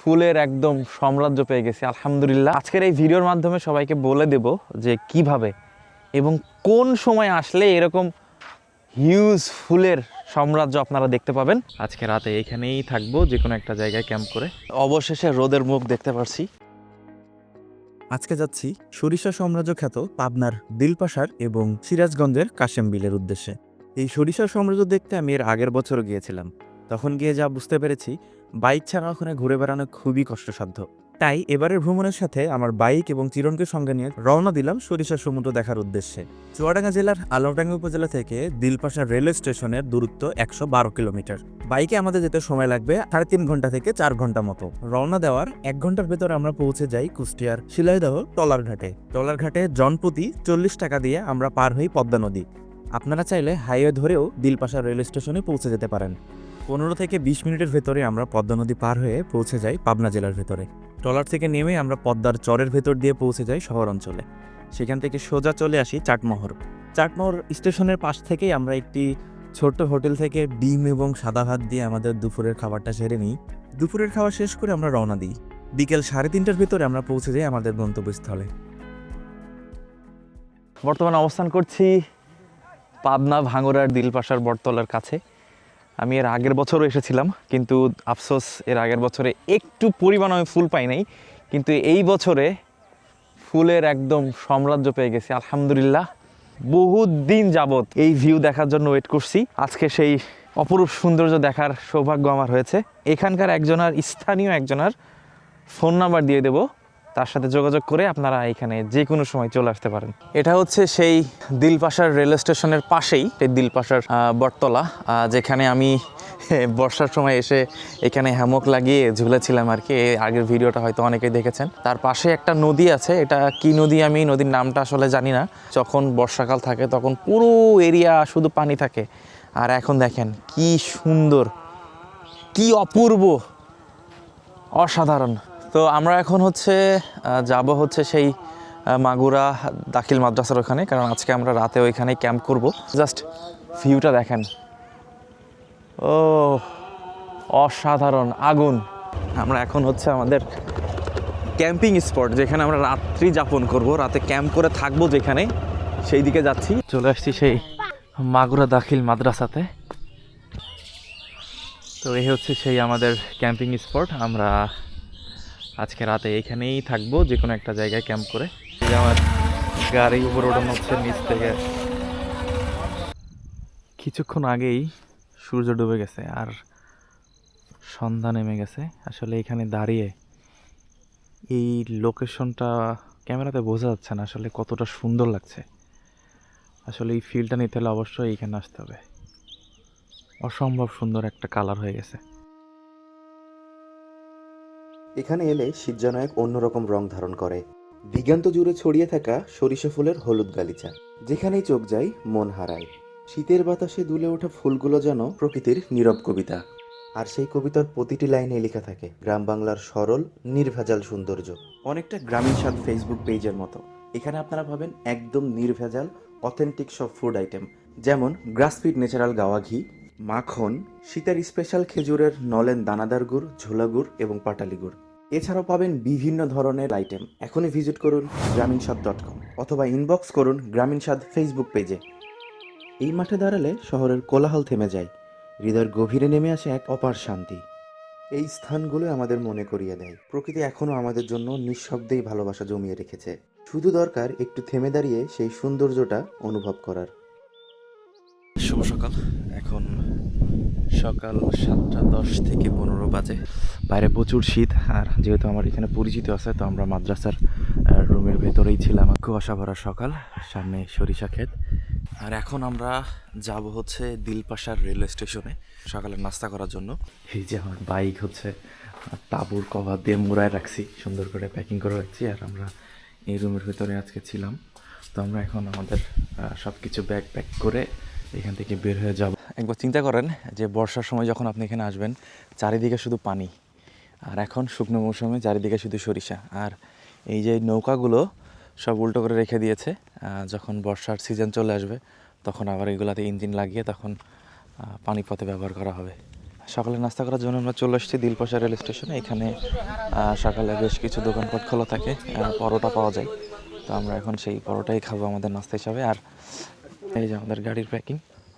ফুলের একদম সাম্রাজ্য পেয়ে গেছি আলহামদুলিল্লাহ। আজকের এই ভিডিওর মাধ্যমে সবাইকে বলে দেব যে কিভাবে এবং কোন সময় আসলে এরকম হিউজ ফুলের সাম্রাজ্য আপনারা দেখতে পাবেন। আজকে রাতে এখানেই থাকবো, যে কোনো একটা জায়গায় ক্যাম্প করে। অবশেষে রোদের মুখ দেখতে পারছি। আজকে যাচ্ছি সরিষা সাম্রাজ্য খ্যাত পাবনার দিলপাশার এবং সিরাজগঞ্জের কাশেম বিলের উদ্দেশ্যে। এই সরিষা সাম্রাজ্য দেখতে আমি এর আগের বছরও গিয়েছিলাম। তখন গিয়ে যা বুঝতে পেরেছি, বাইক ছাড়া ওখানে ঘুরে বেড়ানো খুবই কষ্টসাধ্য। তাই এবারের ভ্রমণের সাথে আমার বাইক এবং চিরনকে সঙ্গে নিয়ে রওনা দিলাম সরিষা সমুদ্র দেখার উদ্দেশ্যে। চুয়াডাঙ্গা জেলার আলমডাঙ্গা উপজেলা থেকে দিলপাশা রেলওয়ে স্টেশনের দূরত্ব 112 কিলোমিটার। বাইকে আমাদের যেতে সময় লাগবে 3.5 ঘন্টা থেকে 4 ঘন্টা মতো। রওনা দেওয়ার 1 ঘন্টার ভেতরে আমরা পৌঁছে যাই কুষ্টিয়ার শিলাইদহ টলার ঘাটে। টলার ঘাটে জনপ্রতি 40 টাকা দিয়ে আমরা পার হই পদ্মা নদী। আপনারা চাইলে হাইওয়ে ধরেও দিলপাশা রেল স্টেশনে পৌঁছে যেতে পারেন। 15 থেকে 20 মিনিটের ভেতরে আমরা পদ্মা নদী পার হয়ে পৌঁছে যাই পাবনা জেলার ভেতরে। ট্রলার থেকে নেমে আমরা পদ্মার চরের ভেতর দিয়ে পৌঁছে যাই শহর অঞ্চলে। সেখান থেকে সোজা চলে আসি চাটমোহর। চাটমোহর স্টেশনের পাশ থেকেই আমরা একটি ছোট্ট হোটেল থেকে ডিম এবং সাদা ভাত দিয়ে আমাদের দুপুরের খাবারটা সেরে নিই। দুপুরের খাওয়া শেষ করে আমরা রওনা দিই। বিকেল 3:30টার ভেতরে আমরা পৌঁছে যাই আমাদের গন্তব্যস্থলে। বর্তমানে অবস্থান করছি পাবনা ভাঙ্গুড়ার দিলপাশার বটতলার কাছে। আমি এর আগের বছরও এসেছিলাম, কিন্তু আফসোস এর আগের বছরে একটু পরিমাণ আমি ফুল পাই নাই, কিন্তু এই বছরে ফুলের একদম সাম্রাজ্য পেয়ে গেছি আলহামদুলিল্লাহ। বহুত দিন যাবত এই ভিউ দেখার জন্য ওয়েট করছি। আজকে সেই অপরূপ সৌন্দর্য দেখার সৌভাগ্য আমার হয়েছে। এখানকার স্থানীয় একজনের ফোন নাম্বার দিয়ে দেব, তার সাথে যোগাযোগ করে আপনারা এখানে যে কোনো সময় চলে আসতে পারেন। এটা হচ্ছে সেই দিলপাশার রেল স্টেশনের পাশেই এই দিলপাশার বটতলা, যেখানে আমি বর্ষার সময় এসে এখানে হ্যামক লাগিয়ে ঝুলেছিলাম আর কি। আগের ভিডিওটা হয়তো অনেকেই দেখেছেন। তার পাশে একটা নদী আছে, এটা কি নদী আমি নদীর নামটা আসলে জানি না। যখন বর্ষাকাল থাকে তখন পুরো এরিয়া শুধু পানি থাকে। আর এখন দেখেন কি সুন্দর, কি অপূর্ব, অসাধারণ। তো আমরা এখন যাব সেই মাগুরা দাখিল মাদ্রাসার ওখানে, কারণ আজকে আমরা রাতে ওইখানেই ক্যাম্প করব। জাস্ট ভিউটা দেখেন, ও অসাধারণ, আগুন। আমরা এখন আমাদের ক্যাম্পিং স্পট, যেখানে আমরা রাত্রি যাপন করব, রাতে ক্যাম্প করে থাকবো যেখানে, সেই দিকে যাচ্ছি। চলে আসছি সেই মাগুরা দাখিল মাদ্রাসাতে। তো এই হচ্ছে সেই আমাদের ক্যাম্পিং স্পট। আমরা আজকে রাতে এখানেই থাকবো, যে কোনো একটা জায়গায় ক্যাম্প করে। আমার গাড়ির উপর ওঠানো হচ্ছে নিচ থেকে। কিছুক্ষণ আগেই সূর্য ডুবে গেছে আর সন্ধ্যা নেমে গেছে। আসলে এখানে দাঁড়িয়ে এই লোকেশনটা ক্যামেরাতে বোঝা যাচ্ছে না আসলে কতটা সুন্দর লাগছে। আসলে এই ফিলটা নিতে হলে অবশ্যই এখানে আসতে হবে। অসম্ভব সুন্দর একটা কালার হয়ে গেছে। এখানে এলে শীত যেন এক অন্যরকম রং ধারণ করে। দিগন্ত জুড়ে ছড়িয়ে থাকা সরিষা ফুলের হলুদ গালিচা, যেখানেই চোখ যায় মন হারায়। শীতের বাতাসে দুলে ওঠা ফুলগুলো যেন প্রকৃতির নীরব কবিতা। আর সেই কবিতার প্রতিটি লাইনে লেখা থাকে গ্রাম বাংলার সরল নির্ভেজাল সৌন্দর্য। অনেকটা গ্রামীণ স্বাদ ফেসবুক পেজের মতো। এখানে আপনারা পাবেন একদম নির্ভেজাল অথেন্টিক সব ফুড আইটেম, যেমন গ্রাসফিড ন্যাচারাল গাওয়া ঘি, মাখন, শীতের স্পেশাল খেজুরের নলেন দানাদার গুড়, ঝোলা গুড় এবং পাটালি গুড়। এছাড়াও পাবেন বিভিন্ন ধরনের আইটেম। এখনই ভিজিট করুন গ্রামীণস্বাদ.com অথবা ইনবক্স করুন গ্রামীণ স্বাদ ফেসবুক পেজে। এই মাঠে দাঁড়ালে শহরের কোলাহল থেমে যায়, হৃদয়ের গভীরে নেমে আসে এক অপার শান্তি। এই স্থানগুলো আমাদের মনে করিয়ে দেয় প্রকৃতি এখনও আমাদের জন্য নিঃশব্দেই ভালোবাসা জমিয়ে রেখেছে। শুধু দরকার একটু থেমে দাঁড়িয়ে সেই সৌন্দর্যটা অনুভব করার। শুভ সকাল। এখন সকাল 7:10 থেকে 15 বাজে। বাইরে প্রচুর শীত, আর যেহেতু আমার এখানে পরিচিত আছে, তো আমরা মাদ্রাসার রুমের ভেতরেই ছিলাম। কুয়াশা ভরা সকাল, সামনে সরিষা ক্ষেত। আর এখন আমরা যাব দিলপাশার রেলওয়ে স্টেশনে সকালের নাস্তা করার জন্য। এই যে আমার বাইক তাঁবুর কভার দিয়ে মুড়ায় রাখছি, সুন্দর করে প্যাকিং করে রাখছি। আর আমরা এই রুমের ভেতরে আজকে ছিলাম। তো আমরা এখন আমাদের সব কিছু ব্যাগ প্যাক করে এখান থেকে বের হয়ে যাব। একবার চিন্তা করেন যে বর্ষার সময় যখন আপনি এখানে আসবেন, চারিদিকে শুধু পানি, আর এখন শুকনো মৌসুমে চারিদিকে শুধু সরিষা। আর এই যে নৌকাগুলো সব উল্টো করে রেখে দিয়েছে, যখন বর্ষার সিজন চলে আসবে তখন আবার এগুলাতে ইঞ্জিন লাগিয়ে তখন পানিপথে ব্যবহার করা হবে। সকালে নাস্তা করার জন্য আমরা চলে এসেছি দিলপাশা রেল স্টেশনে। এখানে সকালে বেশ কিছু দোকানপাট খোলা থাকে, পরোটা পাওয়া যায়। তো আমরা এখন সেই পরোটাই খাবো আমাদের নাস্তা হিসাবে। আর এই যে আমাদের গাড়ির প্যাকিং।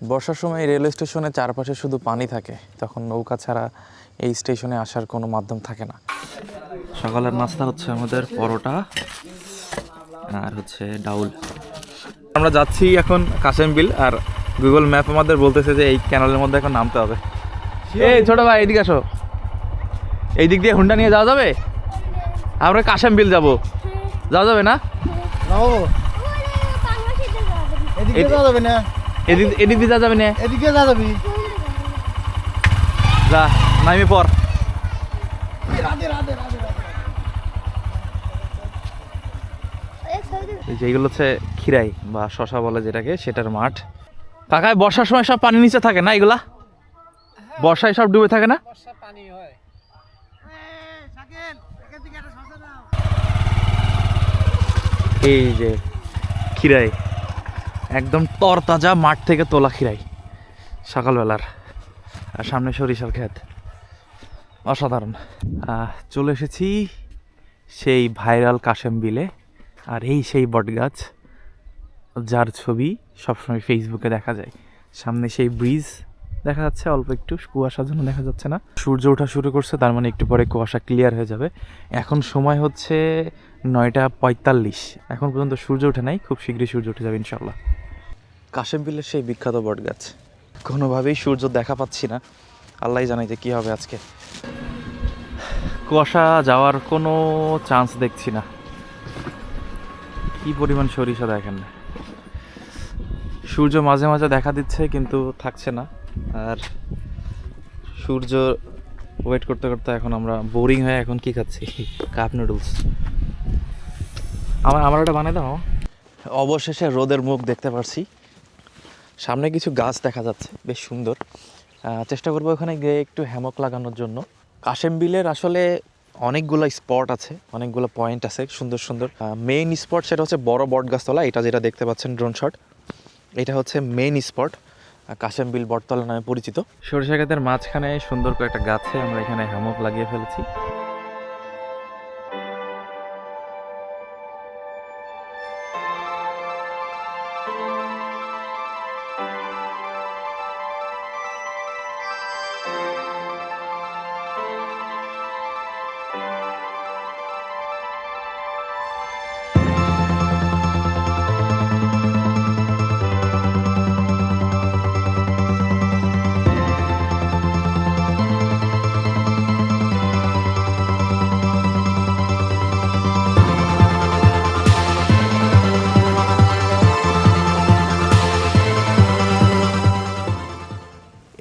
বর্ষার সময় রেল স্টেশনে চারপাশে শুধু পানি থাকে, তখন নৌকা ছাড়া এই স্টেশনে আসার কোনো মাধ্যম থাকে না। সকালের নাস্তা হচ্ছে আমাদের পরোটা আর হচ্ছে ডাউল। আমরা যাচ্ছি এখন কাশেমবিল, আর গুগল ম্যাপ আমাদের বলতেছে যে এই ক্যানালের মধ্যে এখন নামতে হবে। এই ছোট ভাই এদিকে আসো, এই দিক দিয়ে হুন্ডা নিয়ে যাওয়া যাবে? আমরা কাশেমবিল যাবো, যাওয়া যাবে না? এদিকে যাওয়া যাবে না, এদিক দিয়ে যাওয়া যাবে না, এদিকে যাওয়া যাবে। যা নামি পর। যেগুলো হচ্ছে খিরাই বা শশা বলে যেটাকে, সেটার মাঠ। কাকায় বর্ষার সময় সব পানি নিচে থাকে না? এগুলা বর্ষায় সব ডুবে থাকে না? এই যে খিরাই, একদম তরতাজা মাঠ থেকে তোলা খিরাই সকালবেলার। আর সামনে সরিষার ক্ষেত, অসাধারণ। চলে এসেছি সেই ভাইরাল কাশেমবিলে। আর এই সেই বটগাছ যার ছবি সবসময় ফেসবুকে দেখা যায়। সামনে সেই ব্রিজ দেখা যাচ্ছে, অল্প একটু কুয়াশার জন্য দেখা যাচ্ছে না। সূর্য ওঠা শুরু করছে, তার মানে একটু পরে কুয়াশা ক্লিয়ার হয়ে যাবে। এখন সময় হচ্ছে 9:45। এখন পর্যন্ত সূর্য ওঠে নাই, খুব শীঘ্রই সূর্য উঠে যাবে ইনশাল্লাহ। কাশেমবিলের সেই বিখ্যাত বটগাছ, কোনোভাবেই সূর্য দেখা পাচ্ছি না। আল্লাহ জানাই যে কী হবে আজকে। কুয়াশা যাওয়ার কোনো চান্স দেখছি না। কি পরিমাণ সরিষা দেখেন না। সূর্য মাঝে মাঝে দেখা দিচ্ছে কিন্তু থাকছে না। আর সূর্য ওয়েট করতে করতে এখন আমরা বোরিং হয়ে এখন কি খাচ্ছি? Cup noodles. আমার ওটা বানিয়ে দাও। অবশেষে রোদের মুখ দেখতে পারছি। সামনে কিছু গাছ দেখা যাচ্ছে, বেশ সুন্দর। চেষ্টা করবো ওখানে গিয়ে একটু হ্যামক লাগানোর জন্য। কাশেমবিলের আসলে অনেকগুলো স্পট আছে, অনেকগুলো পয়েন্ট আছে সুন্দর সুন্দর। মেইন স্পট সেটা হচ্ছে বড় বটগাছতলা, এটা যেটা দেখতে পাচ্ছেন ড্রোন শট, এটা হচ্ছে মেইন স্পট, কাশেমবিল বটতলা নামে পরিচিত। সরিষা ক্ষেতের মাঝখানে সুন্দর করে একটা গাছে আমরা এখানে হ্যামক লাগিয়ে ফেলেছি।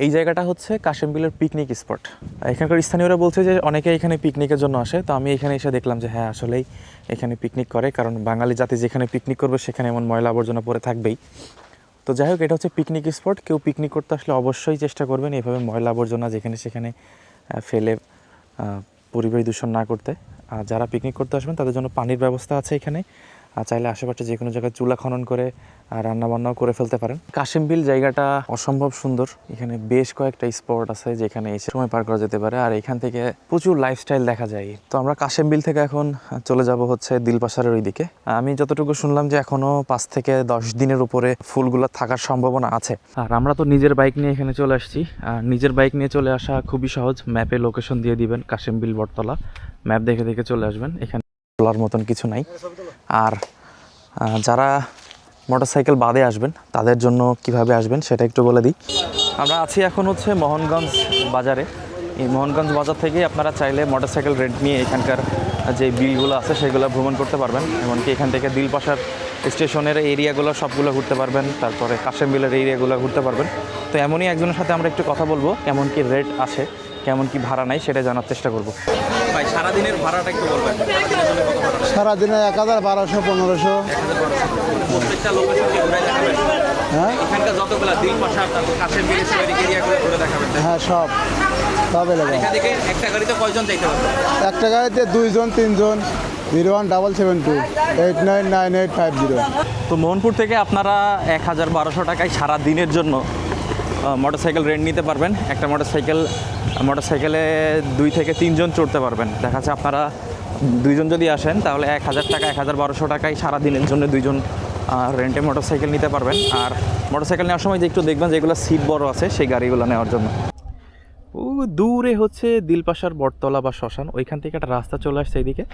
এই জায়গাটা হচ্ছে কাশেমবিলের পিকনিক স্পট। এখানকার স্থানীয়রা বলছে যে অনেকে এখানে পিকনিকের জন্য আসে। তো আমি এখানে এসে দেখলাম যে হ্যাঁ, আসলেই এখানে পিকনিক করে, কারণ বাঙালি জাতি যেখানে পিকনিক করবে সেখানে এমন ময়লা আবর্জনা পড়ে থাকবেই। তো যাই হোক, এটা হচ্ছে পিকনিক স্পট। কেউ পিকনিক করতে আসলে অবশ্যই চেষ্টা করবেন এভাবে ময়লা আবর্জনা যেখানে সেখানে ফেলে পরিবেশ দূষণ না করতে। আর যারা পিকনিক করতে আসবেন তাদের জন্য পানির ব্যবস্থা আছে এখানে। চাইলে আশেপাশে যে কোনো জায়গায় চুলা খনন করে রান্নাবান্নাও করে ফেলতে পারেন। কাশেমবিল জায়গাটা অসম্ভব সুন্দর। এখানে বেশ কয়েকটা স্পট আছে যেখানে এসে সময় পার করা যেতে পারে, আর এখান থেকে প্রচুর লাইফস্টাইল দেখা যায়। তো আমরা কাশেমবিল থেকে এখন চলে যাব হচ্ছে দিলপাশারের ওই দিকে। আমি যতটুকু শুনলাম যে এখনো 5 থেকে 10 দিনের উপরে ফুলগুলো থাকার সম্ভাবনা আছে। আর আমরা তো নিজের বাইক নিয়ে এখানে চলে আসছি। আর নিজের বাইক নিয়ে চলে আসা খুবই সহজ। ম্যাপে লোকেশন দিয়ে দিবেন কাশেমবিল বটতলা, ম্যাপ দেখে দেখে চলে আসবেন। এখানে বলার মতন কিছু নাই। আর যারা মোটরসাইকেল বাদে আসবেন তাদের জন্য কিভাবে আসবেন সেটা একটু বলে দিই। আমরা আছি এখন হচ্ছে মোহনগঞ্জ বাজারে। এই মোহনগঞ্জ বাজার থেকে আপনারা চাইলে মোটরসাইকেল রেন্ট নিয়ে এখানকার যে বিলগুলো আছে সেগুলো ভ্রমণ করতে পারবেন। এমনকি এখান থেকে দিলপাশার স্টেশনের এরিয়াগুলো সবগুলো ঘুরতে পারবেন, তারপরে কাশেমবিলের এরিয়াগুলো ঘুরতে পারবেন। তো এমনই একজনের সাথে আমরা একটু কথা বলবো, কেমন কি রেট আছে, কেমন কি ভাড়া নাই সেটা জানার চেষ্টা করবো। ভাই সারাদিনের ভাড়াটা একটু বলবেন। সারাদিনে 1000, 1200, 1500। প্রত্যেকটা লোকেশনকে ঘুরে দেখাবেন। হ্যাঁ, এখানকার যতগুলো দিলপাশা, তারপর কাশেমবিল এরিয়াগুলো ঘুরে দেখাবেন। হ্যাঁ, সব এলাকা। এখান থেকে একটা গাড়িতে কয়জন যাইতে পারবে? একটা গাড়িতে 2 জন 3 জন। 01772899850। তো মোহনপুর থেকে আপনারা 1012 টাকায় সারা দিনের জন্য মোটরসাইকেল রেন্ট নিতে পারবেন। একটা মোটরসাইকেলে 2 থেকে 3 জন চড়তে পারবেন। দেখা যাচ্ছে আপনারা 2 জন যদি আসেন তাহলে 1000 টাকা 1200 টাকায় সারাদিনের জন্য 2 জন রেন্টে মোটরসাইকেল নিতে পারবেন। আর মোটরসাইকেল নেওয়ার সময় যে একটু দেখবেন যেগুলো সিট বড় আছে সেই গাড়িগুলো নেওয়ার জন্য। ও দূরে হচ্ছে দিলপাশার বটতলা বা শ্মশান, ওইখান থেকে একটা রাস্তা চলে আসছে এইদিকে।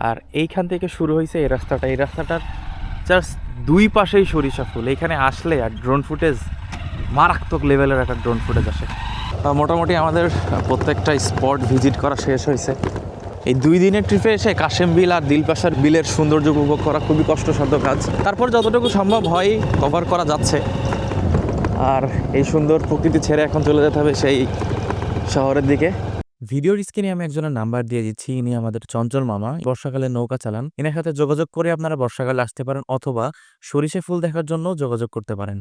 আর এইখান থেকে শুরু হয়েছে এই রাস্তাটা। এই রাস্তাটার জাস্ট 2 পাশেই সরিষা ফুল। এখানে আসলে আর ড্রোন ফুটেজ মারাত্মক লেভেলের একটা ড্রোন ফুটেজ আসে। মোটামুটি আমাদের প্রত্যেকটা স্পট ভিজিট করা শেষ হয়েছে। এই 2 দিনের ট্রিপে এসে কাশেম বিল আর দিলপাশার বিলের সৌন্দর্য উপভোগ করা খুবই কষ্টসাধ্য কাজ। তারপর যতটুকু সম্ভব হয় কভার করা যাচ্ছে। আর এই সুন্দর প্রকৃতি ছেড়ে এখন চলে যেতে হবে সেই শহরের দিকে। ভিডিওর স্ক্রিনে আমি একজনের নাম্বার দিয়ে দিচ্ছি, ইনি আমাদের চঞ্চল মামা, বর্ষাকালে নৌকা চালান। এনার সাথে যোগাযোগ করে আপনারা বর্ষাকালে আসতে পারেন অথবা সরিষা ফুল দেখার জন্য যোগাযোগ করতে পারেন।